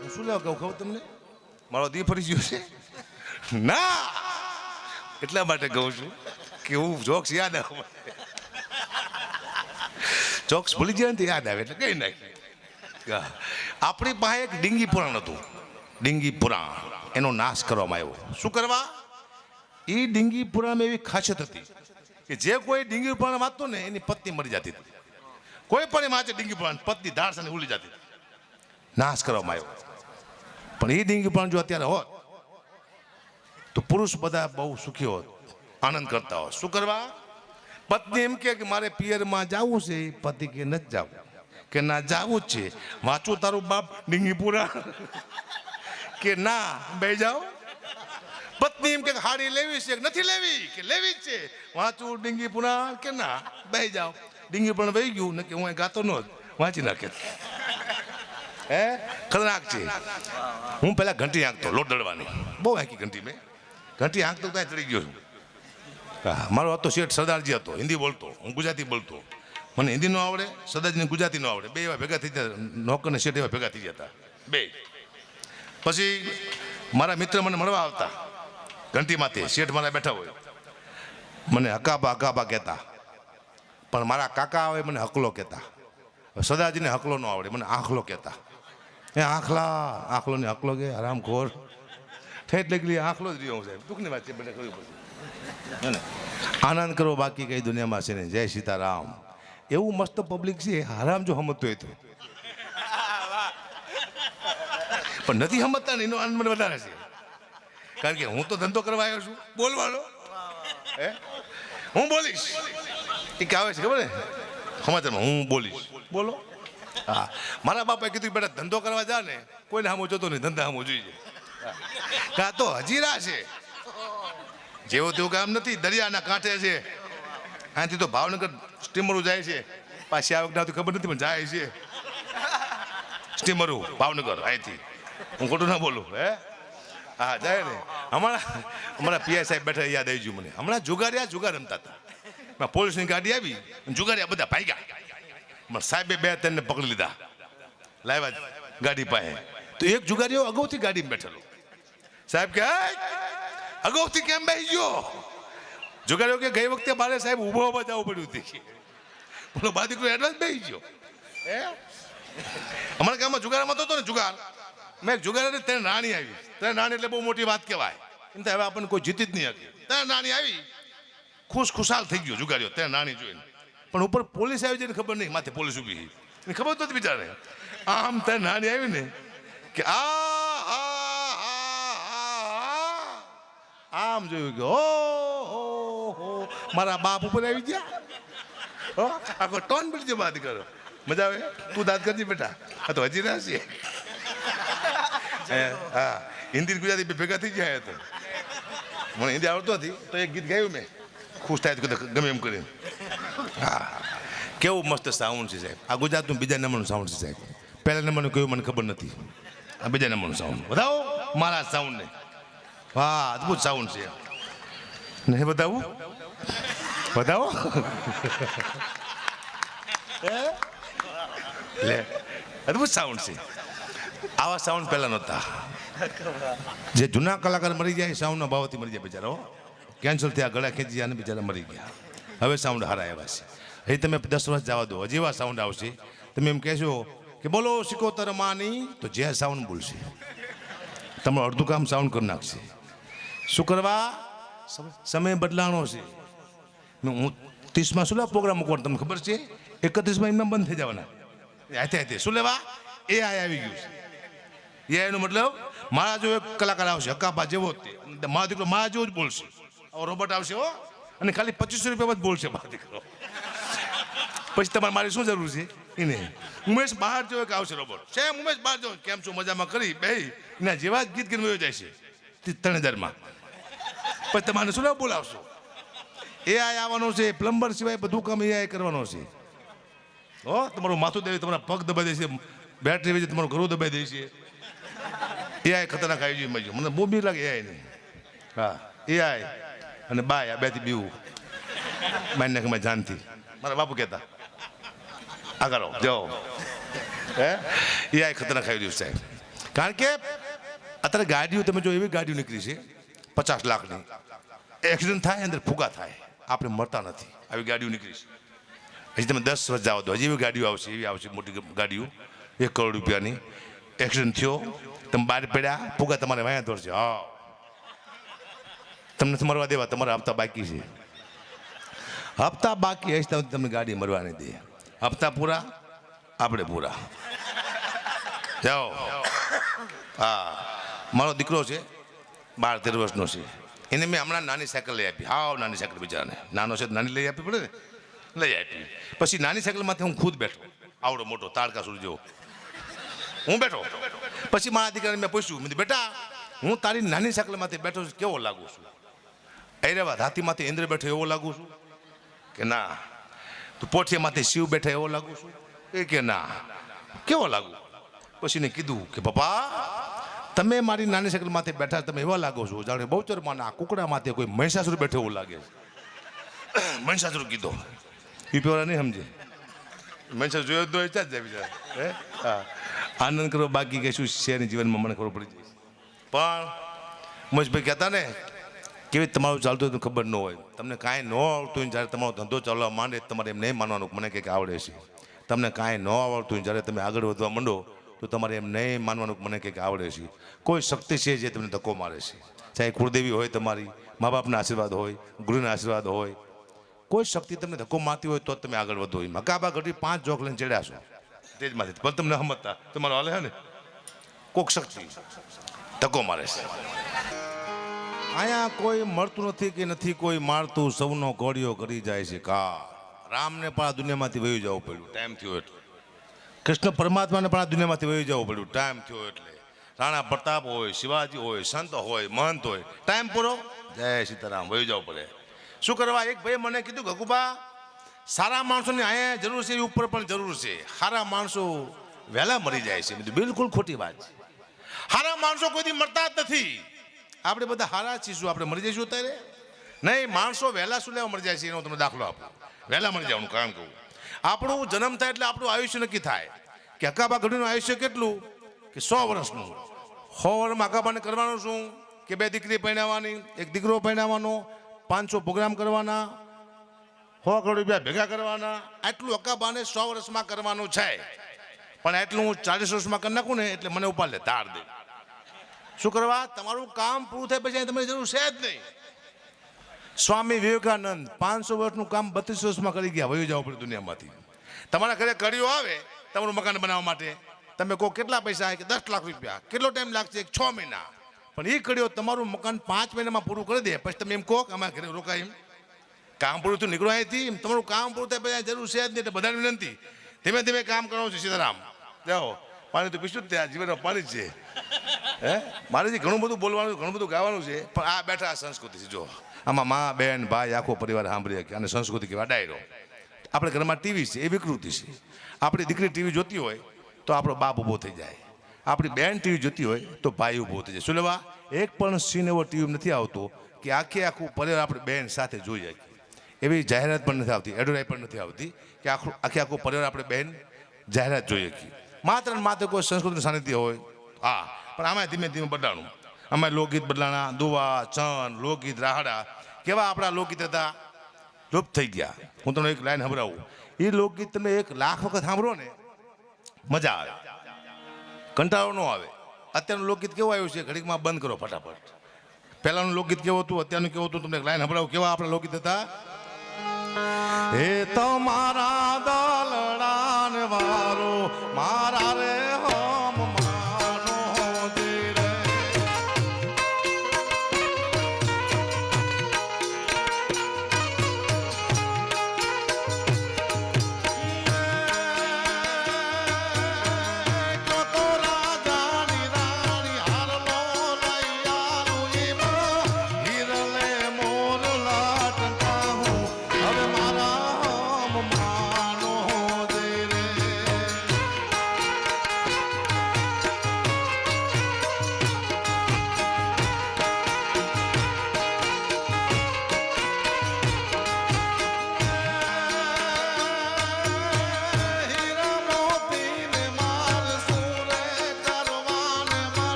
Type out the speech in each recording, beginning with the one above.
હું શું લેવા કહું ખબર તમને મારો દી ફરી ગયો છે ના એટલા માટે કહું છું કે હું જોક્સ યાદ આવે જોક્સ ભૂલી જાય ને યાદ આવે એટલે કઈ નાખી આપણી પાસે એક ડીંગી પુરાણ હતું ડીંગી પુરાણ એનો નાશ કરવામાં આવ્યો શું કરવા એ ડીંગી પુરાણમાં એવી ખાસિયત હતી કે જે કોઈ ડીંગી પુરાણ વાંચતો ને એની પત્ની મરી જતી હતી કોઈ પણ વાંચે ડીંગી પુરાણ પત્ની ધારસાને ઉલી જતી નાશ કરવામાં આવ્યો પણ એ ડીંગી પુરાણ જો અત્યારે હોત તો પુરુષ બધા બહુ સુખી હોત આનંદ કરતા હોત શું કરવા પત્ની એમ કે મારે પિયરમાં જવું છે પતિ કે નથી જવું કે ના જવું જ છે વાંચું તારું બાપ ડીંગી પુરાણ કે ના બે જાઓ પત્ની એમ કે હાડી લેવી છે નથી લેવી કે લેવી જ છે વાંચું ડીંગી પુરાણ કે ના બે જાઓ ડીંગી પુરાણ વહી ગયું ને કે હું ગાતો ન વાંચી નાખે હે ખતરનાક છે હું પેલા ઘંટી આંકતો લોટ દળવાની બહુ આંકી ઘંટી મેં ઘંટી આંકતો ત્યાં ચડી ગયો છું મારો હતો શેઠ સરદારજી હતો હિન્દી બોલતો હું ગુજરાતી બોલતો મને હિન્દી ન આવડે સરદારજીને ગુજરાતી ન આવડે બે એવા ભેગા થઈ ગયા નોકર ને શેઠ એવા ભેગા થઈ ગયા હતા બે પછી મારા મિત્ર મને મળવા આવતા ઘંટીમાંથી શેઠ મારા બેઠા હોય મને હકાબા કહેતા પણ મારા કાકા આવે મને હકલો કહેતા સરદારજીને હકલો ન આવડે મને આંખલો કહેતા એ આંખલો ને હકલો કે આરામ ખોર ઠેઠ લગી આંખલો જ રહ્યો હું સાહેબ દુઃખની વાત છે મને કરવી પડશે આનંદ કરો બાકી કઈ દુનિયામાં છે ને જય સીતારામ એવું મસ્ત પબ્લિક છે આરામ જો સમજતો હોય તો પણ નથી સમજતા ને એનો આનંદ મને વધારે છે કારણ કે હું તો ધંધો કરવા આવ્યો છું બોલવાનો હે હું બોલીશ એ કે આવે છે ખબર ને સમાચારમાં હું બોલીશ બોલો હા મારા બાપાએ કીધું બેટા ધંધો કરવા જા ને કોઈને સામો જોતો નહીં ધંધા સામો જોઈએ કાં તો હજીરા છે જેવું તેવું કામ નથી દરિયાના કાંઠે છે અહીંથી તો ભાવનગર સ્ટીમરો જાય છે પાછી આવક ના ખબર નથી પણ જાય છે સ્ટીમરો ભાવનગર અહીંથી હું ખોટું ના બોલું હે હા જાય ને અમારા પીઆઈ સાહેબ બેઠા યાદ આવી ગયું મને હમણાં જુગાર રમતા હતા પોલીસની ગાડી આવી જુગારિયા બધા ભાગ્યા સાહેબે બે ત્રણને પકડી લીધા લાવ્યા ગાડી પાસે તો એક જુગારીઓ અગાઉથી ગાડીમાં બેઠેલો સાહેબ કે અગાઉથી કેમ બેસી ગયો જુગારીઓ કે ગઈ વખતે મારે સાહેબ ઊભો જવું પડ્યું હતું બોલો બા દીકરો એડવાન્સ બેસી ગયો હે અમારા ગામમાં જુગારમાં તો હતો ને જુગાર મેં જુગાર તેને નાની આવી તેને નાની એટલે બહુ મોટી વાત કહેવાય એમ તો હવે આપણને કોઈ જીતી જ નહીં હતી તેને નાની આવી ખુશાલ થઈ ગયો જુગારીઓ તેને નાની જોઈને પણ ઉપર પોલીસ આવી જઈને ખબર નહીં માથે પોલીસ ઊભી એને ખબર તો બિચારે આમ તેને નાની આવી ને કે આમ જોયું કે હો મારા બાપ ઉપર આવી ગયા આખો ટોન પડી જાય વાત કરો મજા આવે તું દાદ કરજે બેટા આ તો હજી રહેશે હા હિન્દી ગુજરાતી ભેગા થઈ ગયા તો મને હિન્દી આવડતો નથી તો એક ગીત ગાયું મેં ખુશ થાય તો ગમે એમ કરીને હા કેવું મસ્ત સાઉન્ડ છે સાહેબ આ ગુજરાતનું બીજા નંબરનું સાઉન્ડ છે સાહેબ પહેલા નંબરનું કયું મને ખબર નથી આ બીજા નંબરનું સાઉન્ડ બતાવો મારા સાઉન્ડને વાહ અદભુત સાઉન્ડ છે નહીં બતાવું બતાવો લે અદભુત સાઉન્ડ છે આવા સાઉન્ડ પહેલા નહોતા જે જૂના કલાકાર મરી જાય સાઉન્ડના ભાવથી મરી જાય બિચારા કેન્સલ થયા ગળા ખેંચી ગયા અને બિચારા મરી ગયા હવે સાઉન્ડ હારા આવ્યા છે એ તમે 10 વર્ષ જવા દો હજી એવા સાઉન્ડ આવશે તમે એમ કહેશો કે બોલો સિકોતર માની તો જે સાઉન્ડ બોલશે તમારું અડધું કામ સાઉન્ડ કરી નાખશે શું કરવા સમય બદલાણો છે હું 30માં શું લેવા પ્રોગ્રામ મૂકવાનો તમને ખબર છે 31માં એમના બંધ થઈ જવાના હાથે શું લેવા એ આવી ગયું છે એનો મતલબ મારા જો એક કલાકાર આવશે હકાબા જેવો જ મારા દીકરો મારા જેવો જ બોલશે રોબોટ આવશે હો અને ખાલી 2500 રૂપિયામાં જ બોલશે મારા દીકરો પછી તમારે મારી શું જરૂર છે એને ઉમેશ બહાર જેવો એક આવશે રોબોટ સેમ ઉમેશ બહાર જેવો કેમ છું મજામાં કરી બે એના જેવા જ ગીત ગીત વયો જાય છે 3000માં પછી તમારે શું બોલાવશો એઆઈ આવવાનો છે પ્લમ્બર સિવાય બધું કામ એઆઈ કરવાનો છે હો તમારું માથું દે તમારા પગ દબાઈ દેશે બેટરી વેચે તમારું ઘરું દબાઈ દેશે એઆઈ ખતરનાક આવી જોઈએ મને બહુ બીક લાગે એઆઈ નહીં હા એઆઈ અને બાય આ બેથી બીવું મારી નાખે મારી જાનથી મારા બાપુ કહેતા આગળ જાઓ હે એઆઈ ખતરનાક આવી રહ્યું સાહેબ કારણ કે અત્યારે ગાડીઓ તમે જો એવી ગાડીઓ નીકળી છે 50 લાખની, એક્સિડન્ટ થાય અંદર ફૂગા થાય, આપણે મળતા નથી, આવી ગાડીઓ નીકળી છે. હજી તમે 10 વર્ષ જાવ તો હજી એવી ગાડીઓ આવશે, એવી આવશે મોટી ગાડીઓ 1 કરોડ રૂપિયાની. એક્સિડન્ટ થયો, તમે બહાર પડ્યા, ફૂગા તમારે વાયા દોડશે. હા, તમને નથી મરવા દેવા, તમારા હપ્તા બાકી છે. હપ્તા બાકી હશે તો તમને ગાડી મરવા નહીં દે. હપ્તા પૂરા, આપણે પૂરા. જાઓ. હા, મારો દીકરો છે 12-13 વર્ષનો છે, એને મેં હમણાં નાની સાયકલ લઈ આપી. હાવ નાની સાયકલ, બિચારાને નાનો છે, નાની લઈ આપવી પડે ને, લઈ આપી. પછી નાની સાયકલમાંથી હું ખુદ બેઠો, આવડો મોટો તાડકા સુધી જેવો હું બેઠો. પછી મારા દીકરાને મેં પૂછ્યું, મેં બેટા હું તારી નાની સાયકલમાંથી બેઠો છું, કેવો લાગુ છું? ઐરાવાદ હાથીમાંથી ઇન્દ્ર બેઠો એવો લાગુ છું કે ના? તું પોઠિયામાંથી શિવ બેઠા એવો લાગુ છું એ કે ના? કેવો લાગુ? પછી મેં કીધું કે પપ્પા, તમે મારી નાની સાયકલમાંથી બેઠા, તમે એવા લાગો છો જાણે બહુચરમાના કુકડામાંથી કોઈ મહિષાસુર બેઠો એવું લાગે છે. મહિષાસુર કીધો, એ પેલા નહીં સમજે. મહિષાસુર જોયો તો જ જાય બિચારા. હા, આનંદ કરો, બાકી કશું શેરની જીવનમાં મને ખબર પડી જાય. પણ મોજભાઈ કહેતા ને, કેવી તમારું ચાલતું હોય તો ખબર ન હોય. તમને કાંઈ ન આવડતું હોય, જ્યારે તમારો ધંધો ચાલવા માંડે તમારે એમ નહીં માનવાનું મને કંઈક આવડે છે. તમને કાંઈ ન આવડતું હોય, જ્યારે તમે આગળ વધવા માંડો તો તમારે એમ નહીં માનવાનું મને કંઈક આવડે છે. કોઈ શક્તિ છે જે તમને ધક્કો મારે છે, ચાહે કુળદેવી હોય, તમારી મા બાપના આશીર્વાદ હોય, ગુરુના આશીર્વાદ હોય, કોઈ શક્તિ તમને ધક્કો મારતી હોય તો તમે આગળ વધો. મકાબા ઘડી 5 જોક લઈને ચડ્યા છો તેજમાંથી, પણ તમને સમજતા તમારો હાલે છે ને, કોઈક શક્તિ ધક્કો મારે છે. અહીંયા કોઈ મળતું નથી કે નથી કોઈ મારતું, સૌનો ઘોડિયો કરી જાય છે કા. રામને પણ આ દુનિયામાંથી વહી જવું પડ્યું, ટાઈમ થયો એટલે. કૃષ્ણ પરમાત્માને પણ આ દુનિયામાંથી વહી જવું પડ્યું, ટાઈમ થયો એટલે. રાણા પ્રતાપ હોય, શિવાજી હોય, સંત હોય, મહંત હોય, ટાઈમ પૂરો, જય સીતારામ, વહી જવું પડે. શું કરવા? એક ભાઈ મને કીધું, ગગુબા, સારા માણસોની અહીંયા જરૂર છે, એ ઉપર પણ જરૂર છે. સારા માણસો વહેલા મરી જાય છે. બિલકુલ ખોટી વાત છે. સારા માણસો કોઈથી મરતા જ નથી. આપણે બધા હારા છીએ, આપણે મરી જઈશું અત્યારે? નહીં, માણસો વહેલા શું લેવા મરી જાય છે એનો તમને દાખલો આપો. વહેલા મરી જવાનું કારણ કહું, આપણું જન્મ થાય એટલે આપણું આયુષ્ય નક્કી થાય કે અકાબા ઘડીનું આયુષ્ય કેટલું, કે 100 વર્ષનું. 100 વર્ષમાં અકાબાને કરવાનું શું? કે 2 દીકરી પરણાવવાની, 1 દીકરો પરણાવવાનો, 500 પ્રોગ્રામ કરવાના, 100 કરોડ રૂપિયા ભેગા કરવાના. આટલું અકાબાને 100 વર્ષમાં કરવાનું છે. પણ એટલું હું 40 વર્ષમાં કરી નાખું ને એટલે મને ઉપાડ લે, ધાર દે. શું કરવા? તમારું કામ પૂરું થાય પછી તમારી જરૂર છે જ નહીં. સ્વામી વિવેકાનંદ 500 વર્ષનું કામ 32 વર્ષમાં કરી ગયા, વયું જવું પડે દુનિયામાંથી. તમારા ઘરે કડીઓ આવે તમારું મકાન બનાવવા માટે, તમે કહો કેટલા પૈસા આવે, કે 10 લાખ રૂપિયા. કેટલો ટાઈમ લાગશે? 6 મહિના. પણ એ કડીઓ તમારું મકાન 5 મહિનામાં પૂરું કરી દે. પછી તમે એમ કહો કે અમારા ઘરે રોકાય, એમ કામ પૂરું થયું નીકળો અહીંથી. તમારું કામ પૂરું થાય પછી જરૂર છે જ નહીં. એટલે બધાને વિનંતી, ધીમે ધીમે કામ કરવાનું છે. સીતારામ, જાઓ. પાણી તો પીશું જ ત્યાં, જીવનમાં પાણી જ છે. મારે ઘણું બધું બોલવાનું, ઘણું બધું ગાવાનું છે, પણ આ બેઠા સંસ્કૃતિ છે. જો આમાં મા, બેન, ભાઈ, આખો પરિવાર સાંભળી શકે. અને સંસ્કૃતિ કહેવાય ડાયરો. આપણે ઘરમાં ટીવી છે, એ વિકૃતિ છે. આપણી દીકરી ટીવી જોતી હોય તો આપણો બાપ ઊભો થઈ જાય, આપણી બેન ટીવી જોતી હોય તો ભાઈ ઊભો થઈ જાય. શું લેવા? એક પણ સીન એવો ટીવી નથી આવતો કે આખું પરિવાર આપણે બેન સાથે જોઈ જાય. એવી જાહેરાત પણ નથી આવતી, એડવર્ટાઈઝ પણ નથી આવતી કે આખું પરિવાર આપણે બેન જાહેરાત જોઈએ. માત્ર ને માત્ર કોઈ સંસ્કૃતિનું સાનિધ્ય હોય. હા, પણ આમાં ધીમે ધીમે બદલાણું. આમાં લોકગીત બદલાણા, દુવા, ચંદ, લોકગીત, રાહડા, કેવા આપણા લોકગીત હતા, લુપ્ત થઈ ગયા. હું તમને એક લાઈન સંભળાવું. એ લોકગીત તમે 1 લાખ વખત સાંભળો ને મજા આવે, કંટાળો ન આવે. અત્યારનું લોકગીત કેવું આવ્યું છે, ઘડીકમાં બંધ કરો ફટાફટ. પહેલાંનું લોકગીત કેવું હતું, અત્યારનું કેવું હતું, તમને એક લાઈન સંભળાવું. કેવા આપણા લોકગીત હતા? હે તમારા દલડાન વારો મારા રે હોમ માનો જીરે. તો રાજાની રાણી હારલો લૈયારું ઈમો હિરલે મોર લાટકાહું હવે મારા હોમ માનો જીરે.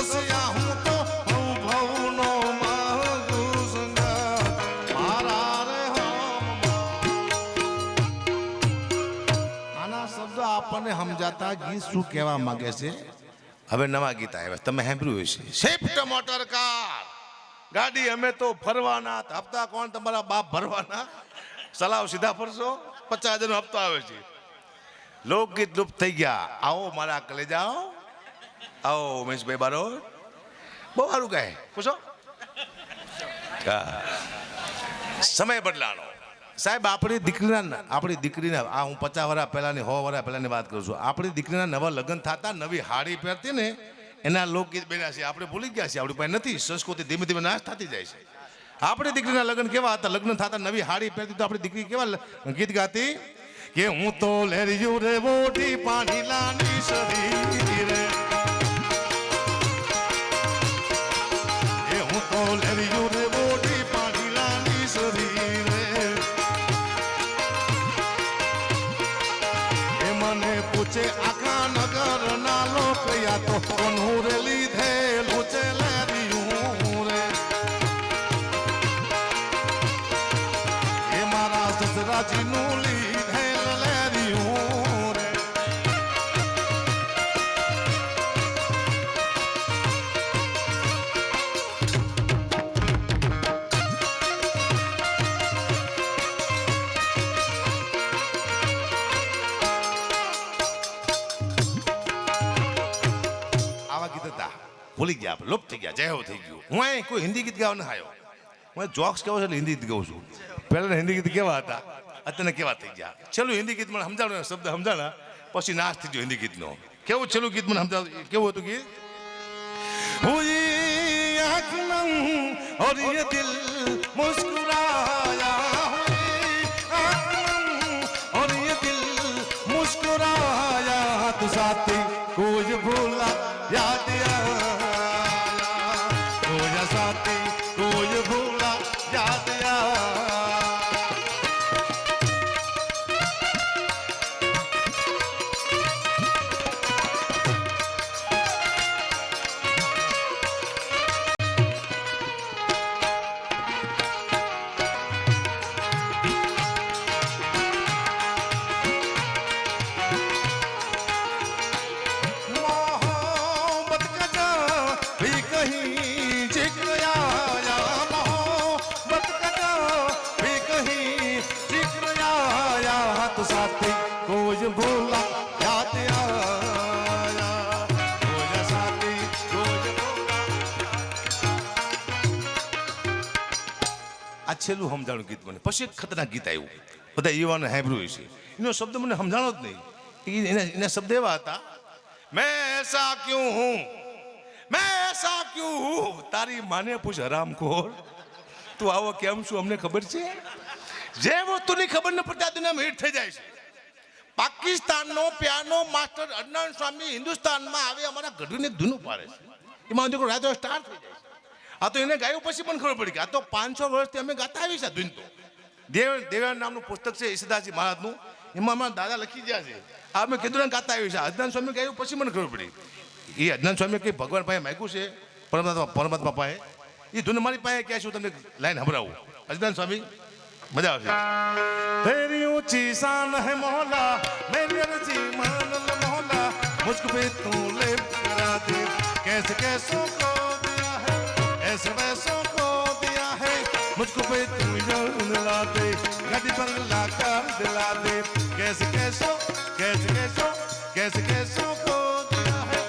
રસિયા હું તો ભવનો માગુ સંગાત મારા રે આના શબ્દ આપણને સમજાતા ગીત શું કહેવા માંગે છે. હવે નવા ગીત આવ્યા તમે સાંભળ્યું હશે. શિફ્ટ મોટર કાર ગાડી અમે તો ફરવાના, હપ્તા કોણ તમારા બાપ ભરવાના, સલાવ સીધા ફરશો 50,000 નો હપ્તો આવે છે. લોકગીત લુપ્ત થઈ ગયા. આવો મારા કલેજાઓ, આવો ઉમેશભાઈ બારો, બહુ સારું કહે, પૂછો. સમય બદલાનો સાહેબ. આપણી દીકરીના આ હું 50 વર્ષ પહેલાની 100 વર્ષ પહેલાની વાત કરું છું. આપણી દીકરીના નવા લગ્ન થતા નવી હાડી પહેરતી ને એના લોકગીત બન્યા છે. આપણે ભૂલી ગયા છીએ, આપણી પાસે નથી. સંસ્કૃતિ ધીમે ધીમે નાશ થતી જાય છે. આપણી દીકરીના લગ્ન કેવા હતા? લગ્ન થતા નવી હાડી પહેરતી તો આપણી દીકરી કેવા ગીત ગાતી કે હું તો લેરિયું રે મોટી પાણી લાની શરીર રે, એ હું તો લેરિયું રે મોટી પાણી લાની શરીર રે, એ મને પૂછે આખા નગર ના લોક યા તો કોનું રે લીધેલું છે લેરિયું રે, એ મારા સસરાજીનું લીધેલ લેરિયું રે. આવા ગીત હતા, ભૂલી ગયા આપણે, લુપ્ત થઈ ગયા, જય હો થઈ ગયું. હું અહીં કોઈ હિન્દી ગીત ગાવા ન આવ્યો. હું જોક્સ કહું છું એટલે હિન્દી ગીત ગાઉં છું. પહેલાં હિન્દી ગીત કેવા હતા, અત્યારે કેવા થઈ ગયા. છેલ્લું હિન્દી ગીત મને સમજાણું, શબ્દ સમજાણા પછી નાશ થઈ ગયો હિન્દી ગીતનો. કેવું છેલ્લું ગીત મને સમજાવ, કેવું હતું ગીત? और ये दिल मुस्कुराया, और ये दिल मुस्कुराया, तो साथी कुछ भूला याद आया, कुछ साथी कुछ भूला याद आया. साथी कुछ भूला याद आया, कुछ साथी कुछ भूला. આ છેલ્લું સમજાણું ગીત મને. પછી એક ખતરનાક ગીત આવ્યું, બધા યુવાને સાંભળ્યું છે. એનો શબ્દ મને સમજાણો જ નહીં. એના શબ્દ એવા હતા, મેં એસા ક્યું હું, મેં એસા ક્યું હું, તારી માને પૂછ હરામખોર, તું આવો કેમ છું અમને ખબર છે. જે વસ્તુની ખબર ન પડતી આ દુનિયામાં હિટ થઈ જાય છે. પાકિસ્તાનનો પિયાનો માસ્ટર અદનાન સ્વામી હિન્દુસ્તાનમાં આવે અમારા ગઢવીને એક ધૂનું પાડે છે. એમાં દીકરો રાતો સ્ટાર થઈ જાય છે. આ તો એને ગાયું પછી પણ ખબર પડી કે આ તો 500 વર્ષથી અમે ગાતા આવી છે આ ધૂન. તો દેવ્યાન નામનું પુસ્તક છે ઈસદાસજી મહારાજનું, એમાં અમારા દાદા લખી ગયા છે. આ અમે કીધું ને ગાતા આવી છે. અદનાન સ્વામી ગાયું પછી મને ખબર પડી. એ અદનાન સ્વામી કંઈ ભગવાન પાસે માગ્યું છે, પરમાત્મા પાસે. એ ધૂન મારી પાસે ક્યાં છું, તમને લાઈન સંભળાવું. અદનાન સ્વામી मजा आवशे. तेरी ऊंची शान है मौला, मेरी अर्जी मान ले मौला, मुझको भी तू ले करा दे, कैसे कैसों को दिया है, ऐसे वैसों को दिया है, मुझको भी तू जान दिला दे, गाड़ी बंगला कर दिला दे, कैसे कैसों कैसे कैसों को दिया है,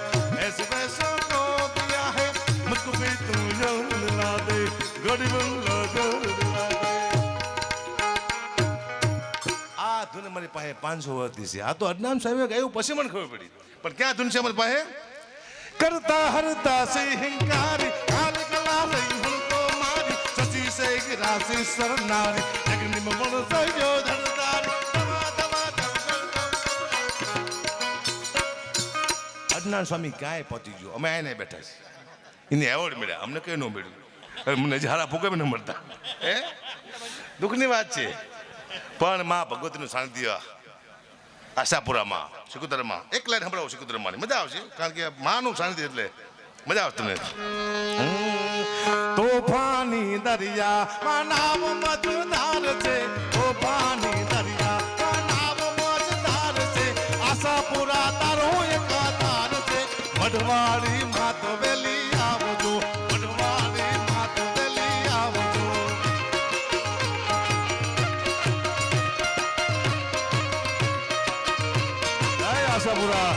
ऐसे वैसों को दिया है, मुझको भी तू जान दिला दे, गाड़ी बंगला कर दिला दे. ધૂન મારી પાસે 500 વર્ષથી છે. આ તો અદનાન સાહેબે ગાયું પછી મને ખબર પડી. પણ ક્યાં ધૂન છે અમારી પાસે? કરતા હરતા સે હિંકારી કાલ કલા લઈ હણકો મારી સચી સે રાશિ સરનારી જગની મમણ સયો ધરતારી. અદનાન સ્વામી ક્યાંય પહોંચી ગયો, અમે આને બેઠા છીએ. એને એવોર્ડ મળ્યા, અમને કઈ ન મળ્યું. મને હારા ફૂકે ન મળતા. હે દુઃખની વાત છે. પણ માં ભગવતીનું સાનિધ્ય આશાપુરામાં સિકોતરમાં એક લાઈન સંભળાવું. સિકોતરમાં મજા આવશે કારણ કે માનું સાનિધ્ય એટલે મજા આવે તમને? તોફાની દરિયા નામ મજદાર છે, તોફાની દરિયા નામ મજદાર છે, આશાપુરા તારો એક આધાર છે, મઢવાડી માત વેલી આવજો, મઢવાડી માત વેલી આવજો. જય આશાપુરા.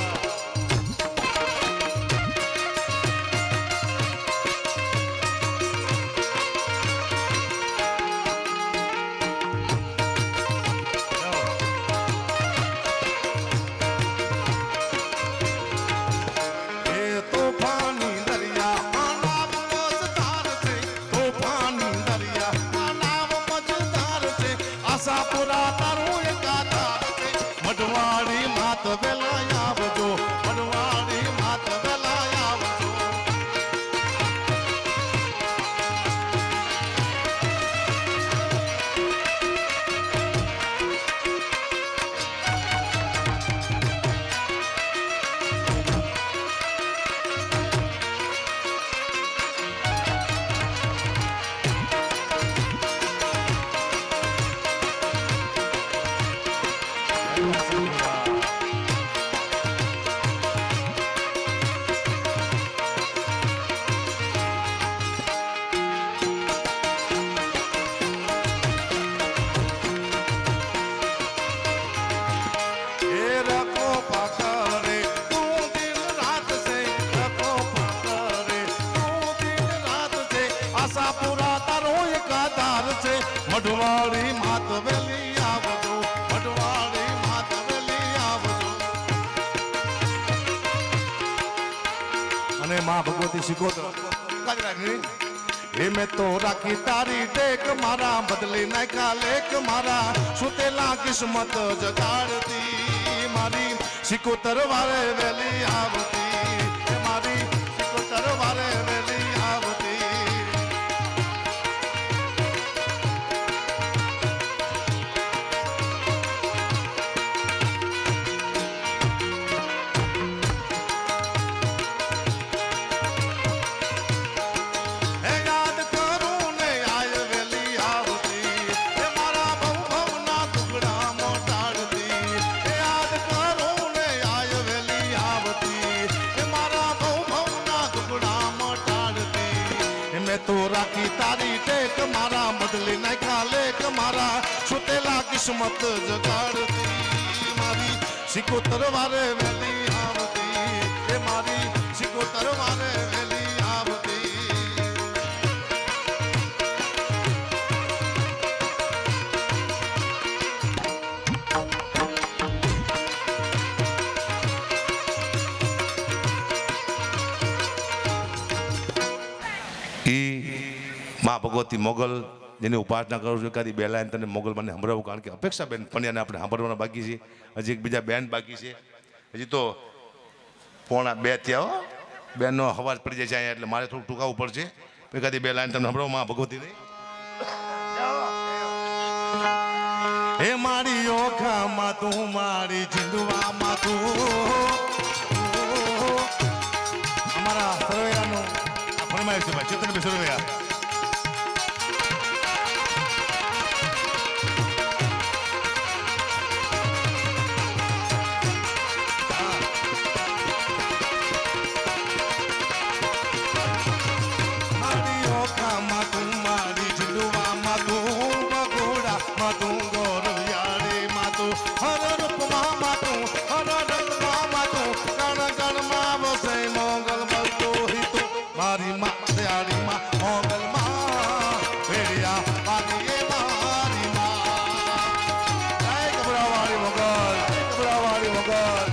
આશાપુરા તારું એક આધાર છે, મઢવાડી માત વેલા આવજો, મઢવાડી માત વેલા આવજો. આશાપુરા તારો એક આધાર છે, મઢવાડી માત વેલી આવજો, મઢવાડી માત વેલી આવજો. અને માં ભગવતી શીખોતર એ મેં તો રાખી તારી ટેક, મારા બદલી નાખ્યા લેખ, મારા સુતેલા કિસ્મત જગાડતી, મારી શીખોતર વારે વેલી આવતી, મારી શીખોતર વારે વેલી આવતી. તો રાખી તારી ટેક, મારા બદલી નાખ્યા લેખ, મારા સુતેલા કિસ્મત જગાડતી, મારી શીખોતર વારે વેલી આવતી, એ મારી શીખોતર વારે વેલી આવતી. માં ભગવતી મોગલ જેની ઉપાસના કરું છું, એકાદી બે લાઈન તને મોગલ મને સંભળાવું, કારણ કે અપેક્ષા બેન પંડ્યાને આપણે સાંભળવાના બાકી છે, હજી એક બીજા બેન બાકી છે, હજી તો 1:45 થયા હો, બેનનો અવાજ પડી જાય છે અહીંયા, એટલે મારે થોડું ટૂંકાવવું પડશે. એકાદી બે લાઈન તમને સંભળાવું માં ભગવતી નહીં. હે મારી ઓખામાં તું, મારી જીંદવામાં તું, અમારા સરવૈયાનું ફરમાઈશ છે ભાઈ, ચેતન સરવૈયા. મારી માં દયાળી માં મોગલ માં ભેડિયા વાગીએ મારી માં. જય ગભરાવાળી મોગલ, જય ગભરાવાળી મોગલ.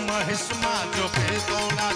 મહેશમાં જો ભેદો ના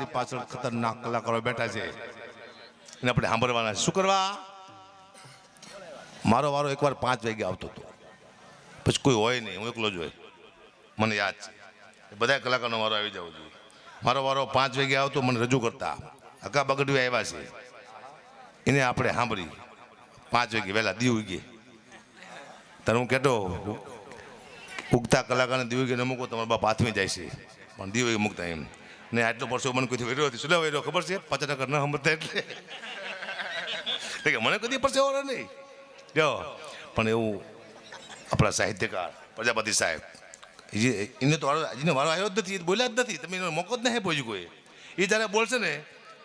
આપણી પાછળ ખતરનાક કલાકારો બેઠા છે એને આપણે સાંભળવાના છે. શું કરવા? મારો વારો એકવાર 5 વાગે આવતો હતો, પછી કોઈ હોય નહીં, હું એકલો જ હોય, મને યાદ છે. બધા કલાકારનો વારો આવી જવો જોઈએ. મારો વારો 5 વાગે આવતો, મને રજૂ કરતા અકા બગડવી આવ્યા છે, એને આપણે સાંભળી 5 વાગે વહેલા દી ઉગી. ત્યારે હું કહેતો ઉગતા કલાકારને દી ઉગીને મૂકો તમારા બાપ હાથમાં જાય છે, પણ દી ઉગી મૂકતા એમ ને. આટલો પરસો મને કોઈ વેર્યો હતી, શું વેર્યો ખબર છે? 50% ન સમજતા એટલે મને કદી પરસે વાળો નહીં જો. પણ એવું આપણા સાહિત્યકાર પ્રજાપતિ સાહેબ એને તો હજીને વારો આવ્યો જ નથી, બોલ્યા જ નથી, તમે એનો મોકો જ નહીં પહોંચ્યું કોઈ. એ જ્યારે બોલશે ને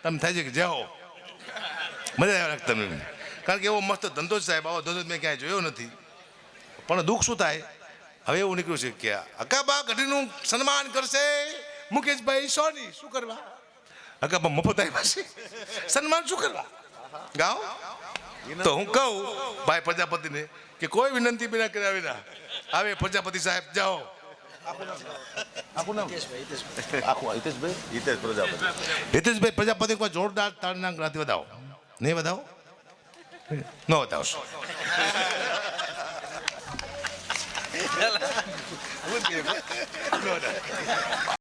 તમે થાય છે કે જાઓ, મજા આવે લાગે તમને, કારણ કે એવો મસ્ત ધંધો જ સાહેબ, આવો ધંધો મેં ક્યાંય જોયો નથી. પણ દુઃખ શું થાય, હવે એવું નીકળ્યું છે કે અકાબા ગઢીનું સન્માન કરશે મુકેશભાઈ સોની. શું કરવા? અકાબા મફત આવ્યા છે, સન્માન શું કરવા? ગાઓ તો હું કહું ભાઈ પ્રજાપતિને કે કોઈ વિનંતી બિના કર્યા વિના હવે પ્રજાપતિ સાહેબ જાઓ. હિતેશભાઈ પ્રજાપતિ કોઈ જોરદાર તાળના ગ્રાથી વધાવો. નહીં વધાવો? ન વધાવશો.